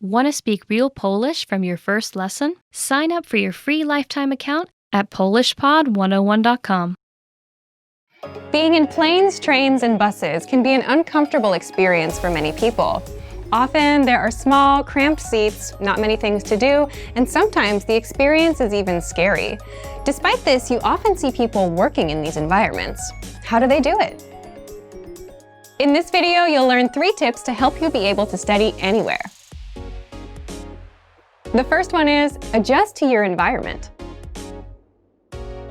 Want to speak real Polish from your first lesson? Sign up for your free lifetime account at polishpod101.com. Being in planes, trains, and buses can be an uncomfortable experience for many people. Often there are small, cramped seats, not many things to do, and sometimes the experience is even scary. Despite this, you often see people working in these environments. How do they do it? In this video, you'll learn 3 tips to help you be able to study anywhere. The first one is adjust to your environment.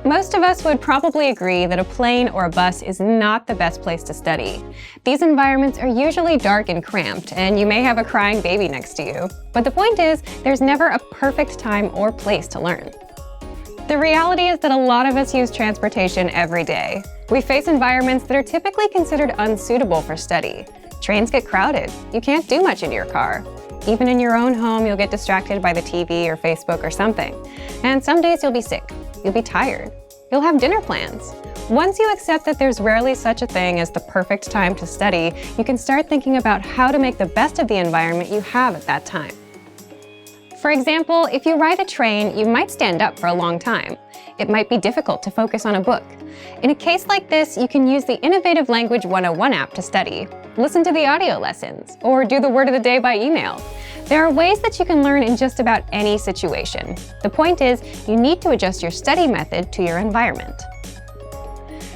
Most of us would probably agree that a plane or a bus is not the best place to study. These environments are usually dark and cramped, and you may have a crying baby next to you. But the point is, there's never a perfect time or place to learn. The reality is that a lot of us use transportation every day. We face environments that are typically considered unsuitable for study. Trains get crowded. You can't do much in your car. Even in your own home, you'll get distracted by the TV or Facebook or something. And some days you'll be sick. You'll be tired. You'll have dinner plans. Once you accept that there's rarely such a thing as the perfect time to study, you can start thinking about how to make the best of the environment you have at that time. For example, if you ride a train, you might stand up for a long time. It might be difficult to focus on a book. In a case like this, you can use the Innovative Language 101 app to study, listen to the audio lessons, or do the word of the day by email. There are ways that you can learn in just about any situation. The point is, you need to adjust your study method to your environment.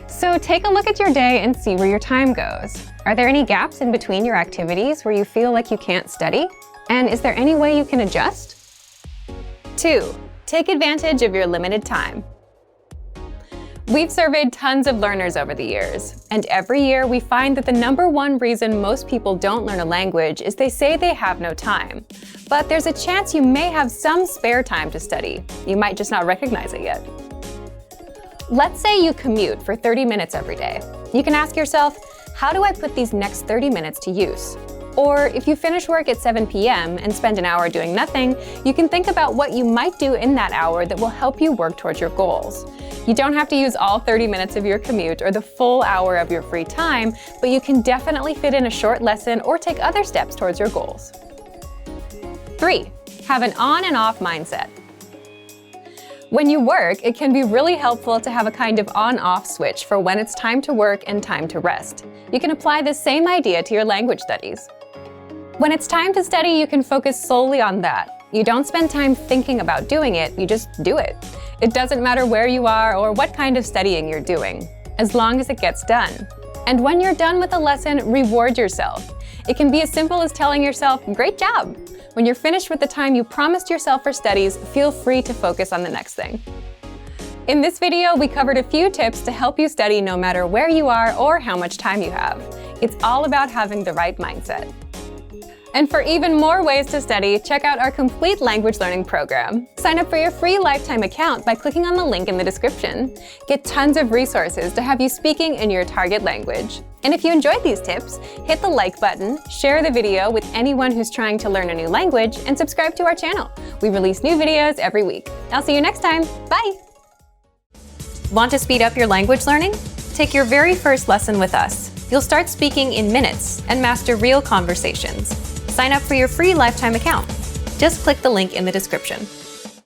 So take a look at your day and see where your time goes. Are there any gaps in between your activities where you feel like you can't study? And is there any way you can adjust? 2. Take advantage of your limited time. We've surveyed tons of learners over the years, and every year we find that the #1 reason most people don't learn a language is they say they have no time. But there's a chance you may have some spare time to study. You might just not recognize it yet. Let's say you commute for 30 minutes every day. You can ask yourself, how do I put these next 30 minutes to use? Or if you finish work at 7 p.m. and spend an hour doing nothing, you can think about what you might do in that hour that will help you work towards your goals. You don't have to use all 30 minutes of your commute or the full hour of your free time, but you can definitely fit in a short lesson or take other steps towards your goals. 3. Have an on and off mindset. When you work, it can be really helpful to have a kind of on-off switch for when it's time to work and time to rest. You can apply the same idea to your language studies. When it's time to study, you can focus solely on that. You don't spend time thinking about doing it, you just do it. It doesn't matter where you are or what kind of studying you're doing, as long as it gets done. And when you're done with a lesson, reward yourself. It can be as simple as telling yourself, "Great job." When you're finished with the time you promised yourself for studies, feel free to focus on the next thing. In this video, we covered a few tips to help you study no matter where you are or how much time you have. It's all about having the right mindset. And for even more ways to study, check out our complete language learning program. Sign up for your free lifetime account by clicking on the link in the description. Get tons of resources to have you speaking in your target language. And if you enjoyed these tips, hit the like button, share the video with anyone who's trying to learn a new language, and subscribe to our channel. We release new videos every week. I'll see you next time. Bye! Want to speed up your language learning? Take your very first lesson with us. You'll start speaking in minutes and master real conversations. Sign up for your free lifetime account. Just click the link in the description.